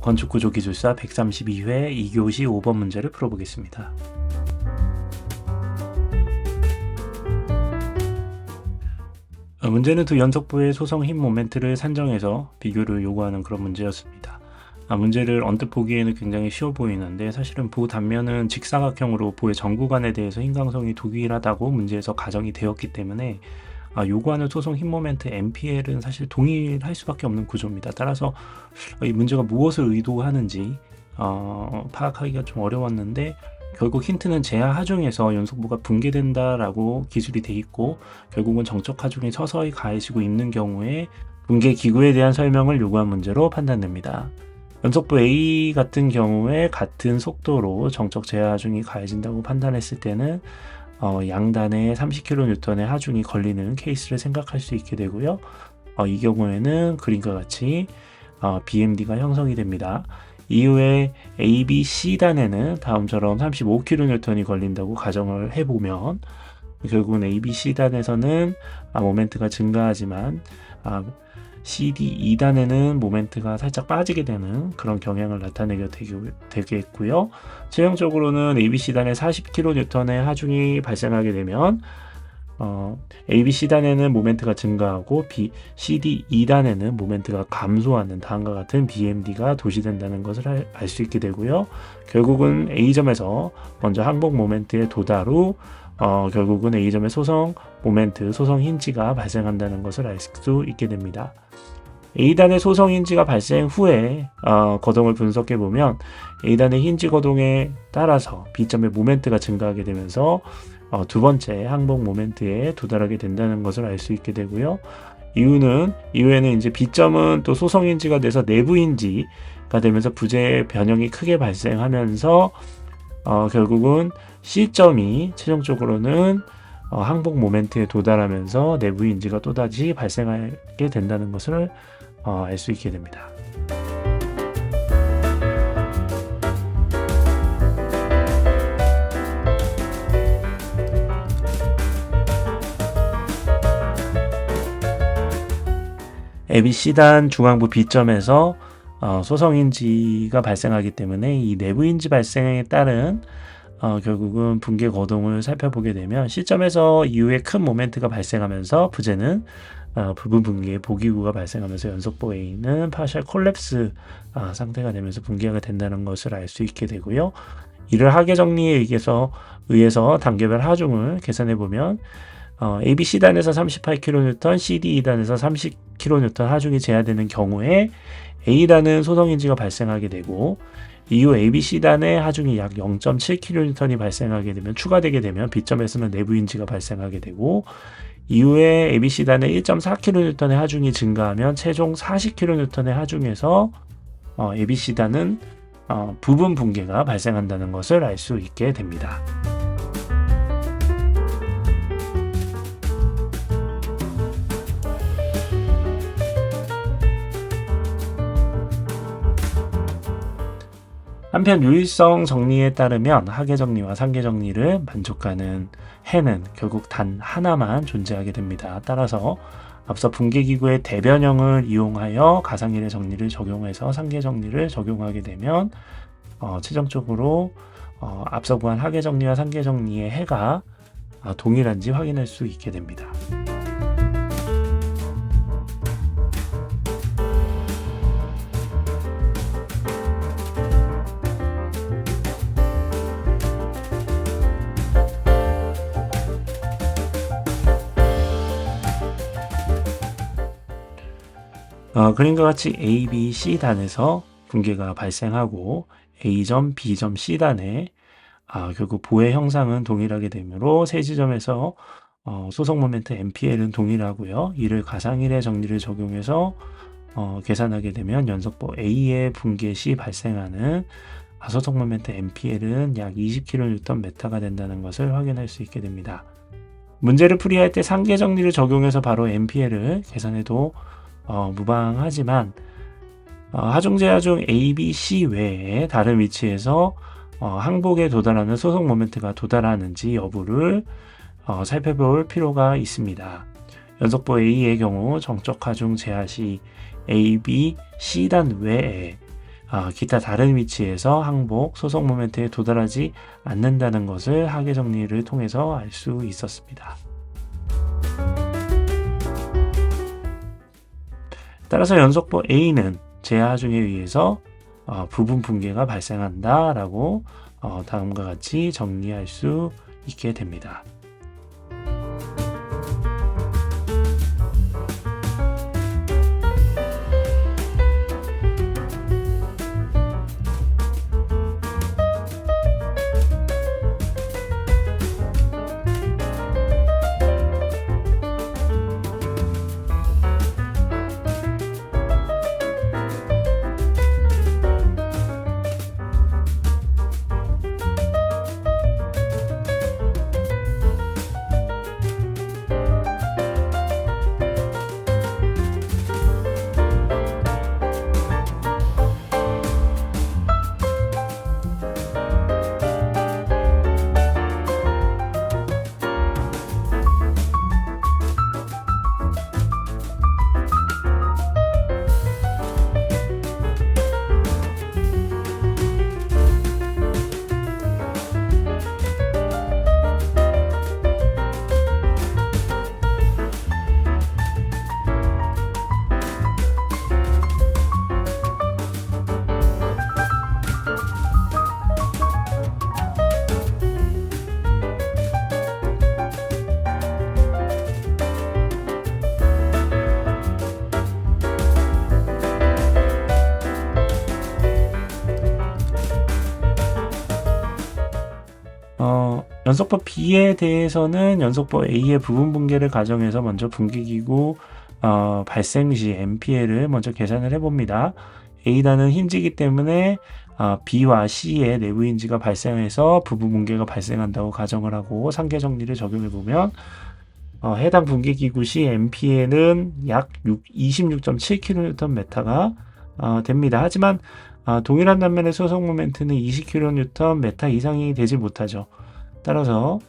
건축구조기술사 132회 2교시 5번 문제를 풀어보겠습니다. 문제는 두 연속부의 소성 힘 모멘트를 산정해서 비교를 요구하는 그런 문제였습니다. 문제를 언뜻 보기에는 굉장히 쉬워 보이는데 사실은 보 단면은 직사각형으로 보의 전 구간에 대해서 힘강성이 동일하다고 문제에서 가정이 되었기 때문에 요구하는 소성 힘 모멘트 MPL은 사실 동일할 수밖에 없는 구조입니다. 따라서 이 문제가 무엇을 의도하는지 파악하기가 좀 어려웠는데 결국 힌트는 제하 하중에서 연속부가 붕괴된다라고 기술이 돼 있고 결국은 정적 하중이 서서히 가해지고 있는 경우에 붕괴 기구에 대한 설명을 요구한 문제로 판단됩니다. 연속부 A 같은 경우에 같은 속도로 정적 제하 하중이 가해진다고 판단했을 때는 양단에 30kN의 하중이 걸리는 케이스를 생각할 수 있게 되고요. 이 경우에는 그림과 같이 BMD가 형성이 됩니다. 이후에 A, B, C단에는 다음처럼 35kN이 걸린다고 가정을 해보면 결국은 A, B, C단에서는 모멘트가 증가하지만 CD 2단에는 모멘트가 살짝 빠지게 되는 그런 경향을 나타내게 되겠고요. 최종적으로는 ABC단에 40kN의 하중이 발생하게 되면 ABC단에는 모멘트가 증가하고 CD 2단에는 모멘트가 감소하는 다음과 같은 BMD가 도시된다는 것을 알 수 있게 되고요. 결국은 A점에서 먼저 항복 모멘트에 도달 후 결국은 A점의 소성 모멘트, 소성 힌지가 발생한다는 것을 알 수 있게 됩니다. A단의 소성 힌지가 발생 후에 거동을 분석해 보면 A단의 힌지 거동에 따라서 B점의 모멘트가 증가하게 되면서 두 번째 항복 모멘트에 도달하게 된다는 것을 알 수 있게 되고요. 이후에는 이제 B점은 또 소성 힌지가 돼서 내부 힌지가 되면서 부재 변형이 크게 발생하면서 결국은 C점이 최종적으로는 항복 모멘트에 도달하면서 내부 힌지가 또다시 발생하게 된다는 것을 알 수 있게 됩니다. ABC단 중앙부 B점에서 소성인지가 발생하기 때문에 이 내부인지 발생에 따른 결국은 붕괴 거동을 살펴보게 되면 C점에서 이후에 큰 모멘트가 발생하면서 부재는 부분 붕괴 보기구가 발생하면서 연속부 A는 파셜 콜랩스 상태가 되면서 붕괴가 된다는 것을 알 수 있게 되고요. 이를 하계 정리에 의해서 단계별 하중을 계산해 보면 ABC단에서 38kN, CD2단에서 30kN 하중이 제한되는 경우에 A단은 소성인지가 발생하게 되고 이후 ABC단의 하중이 약 0.7kN이 발생하게 되면 추가되게 되면 B점에서는 내부인지가 발생하게 되고 이후에 ABC단의 1.4kN의 하중이 증가하면 최종 40kN의 하중에서 ABC단은 부분 붕괴가 발생한다는 것을 알 수 있게 됩니다. 한편 유일성 정리에 따르면 하계 정리와 상계 정리를 만족하는 해는 결국 단 하나만 존재하게 됩니다. 따라서 앞서 붕괴기구의 대변형을 이용하여 가상일의 정리를 적용해서 상계 정리를 적용하게 되면 최종적으로 앞서 구한 하계 정리와 상계 정리의 해가 동일한지 확인할 수 있게 됩니다. 그림과 같이 A, B, C단에서 붕괴가 발생하고 A점, B점, C단에 결국 보의 형상은 동일하게 되므로 세 지점에서 소성 모멘트 MPL은 동일하고요. 이를 가상일의 정리를 적용해서 계산하게 되면 연속부 A의 붕괴 시 발생하는 소성 모멘트 MPL은 약 20kNm가 된다는 것을 확인할 수 있게 됩니다. 문제를 풀이할 때 상계 정리를 적용해서 바로 MPL을 계산해도 무방하지만 하중제하 중 A, B, C 외에 다른 위치에서 항복에 도달하는 소속 모멘트가 도달하는지 여부를 살펴볼 필요가 있습니다. 연속부 A의 경우 정적 하중 제하 시 A, B, C단 외에 기타 다른 위치에서 항복, 소속 모멘트에 도달하지 않는다는 것을 하계 정리를 통해서 알 수 있었습니다. 따라서 연속보 A는 제하 하중에 의해서 부분 붕괴가 발생한다라고 다음과 같이 정리할 수 있게 됩니다. 연속법 B에 대해서는 연속법 A의 부분 붕괴를 가정해서 먼저 붕괴기구 발생 시 MPL을 먼저 계산을 해봅니다. A단은 힌지이기 때문에 B와 C의 내부 힌지가 발생해서 부분 붕괴가 발생한다고 가정을 하고 상계 정리를 적용해보면 해당 붕괴기구 시 MPL은 약 26.7kNm가 됩니다. 하지만 동일한 단면의 소속 모멘트는 20kNm 이상이 되지 못하죠. 따라서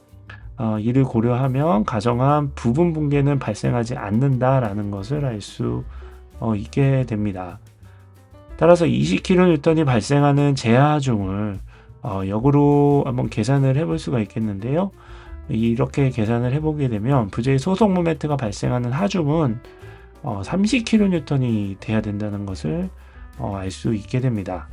이를 고려하면 가정한 부분 붕괴는 발생하지 않는다라는 것을 알 수 있게 됩니다. 따라서 20kN이 발생하는 제하 하중을 역으로 한번 계산을 해볼 수가 있겠는데요. 이렇게 계산을 해보게 되면 부재의 소속 모멘트가 발생하는 하중은 30kN이 돼야 된다는 것을 알 수 있게 됩니다.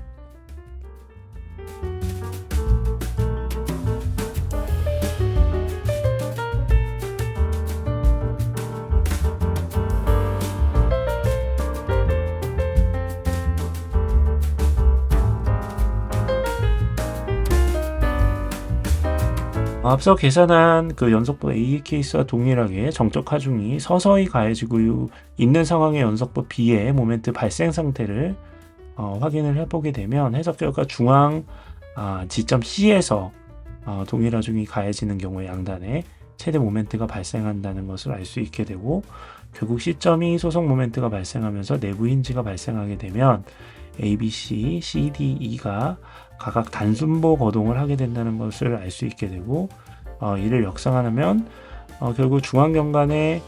앞서 계산한 그 연속법 A 케이스와 동일하게 정적 하중이 서서히 가해지고 있는 상황의 연속법 B의 모멘트 발생 상태를 확인을 해보게 되면 해석 결과 중앙 지점 C에서 동일 하중이 가해지는 경우에 양단에 최대 모멘트가 발생한다는 것을 알 수 있게 되고, 결국 C점이 소속 모멘트가 발생하면서 내부 힌지가 발생하게 되면 ABC, CD, E가 각각 단순보 거동을 하게 된다는 것을 알 수 있게 되고, 이를 역상하면 결국 중앙경관에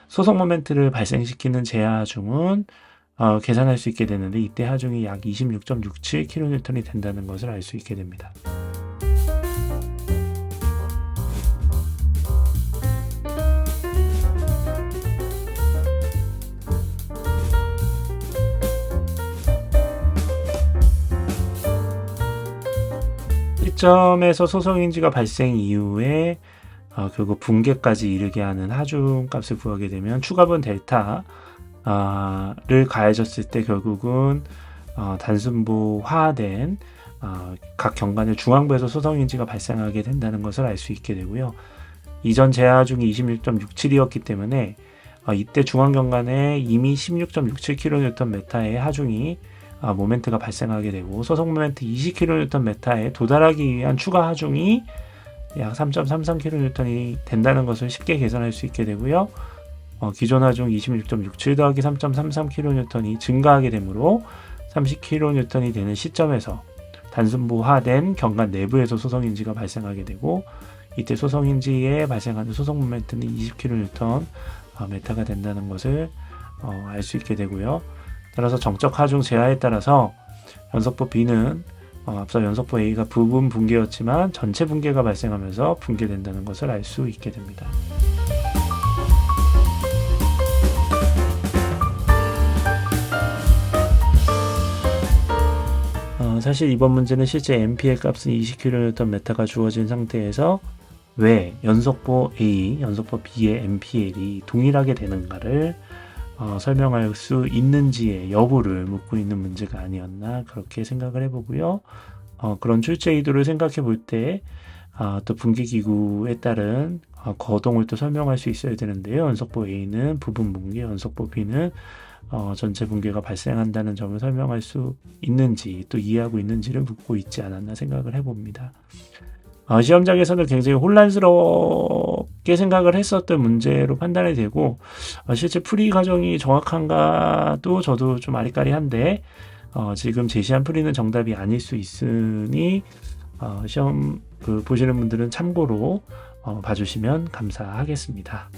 소속 모멘트를 발생시키는 제하 하중은 계산할 수 있게 되는데, 이때 하중이 약 26.67kN이 된다는 것을 알 수 있게 됩니다. 시점에서 소속인지가 발생 이후에 결국 붕괴까지 이르게 하는 하중 값을 구하게 되면 추가분 델타를 가해졌을 때 결국은 단순보화된 각 경관의 중앙부에서 소속인지가 발생하게 된다는 것을 알 수 있게 되고요. 이전 제하 하중이 26.67이었기 때문에 이때 중앙경관에 이미 16.67kNm의 하중이 모멘트가 발생하게 되고, 소속 모멘트 20kNm에 도달하기 위한 추가 하중이 약 3.33kN이 된다는 것을 쉽게 계산할 수 있게 되고요. 기존 하중 26.67 더하기 3.33kN이 증가하게 되므로 30kN이 되는 시점에서 단순보화된 경관 내부에서 소속인지가 발생하게 되고, 이때 소속인지에 발생하는 소속 모멘트는 20kNm가 된다는 것을 알 수 있게 되고요. 따라서 정적 하중 제하에 따라서 연속보 B는 앞서 연속보 A가 부분 붕괴였지만 전체 붕괴가 발생하면서 붕괴된다는 것을 알 수 있게 됩니다. 사실 이번 문제는 실제 MPL 값은 20kNm가 주어진 상태에서 왜 연속보 A, 연속보 B의 MPL이 동일하게 되는가를 설명할 수 있는지의 여부를 묻고 있는 문제가 아니었나 그렇게 생각을 해보고요. 그런 출제 의도를 생각해 볼 때 또 붕괴기구에 따른 거동을 또 설명할 수 있어야 되는데요. 연속보 A는 부분 붕괴, 연속보 B는 전체 붕괴가 발생한다는 점을 설명할 수 있는지 또 이해하고 있는지를 묻고 있지 않았나 생각을 해봅니다. 시험장에서는 굉장히 혼란스럽게 생각을 했었던 문제로 판단이 되고 실제 풀이 과정이 정확한가도 저도 좀 아리까리한데 지금 제시한 풀이는 정답이 아닐 수 있으니 시험 보시는 분들은 참고로 봐주시면 감사하겠습니다.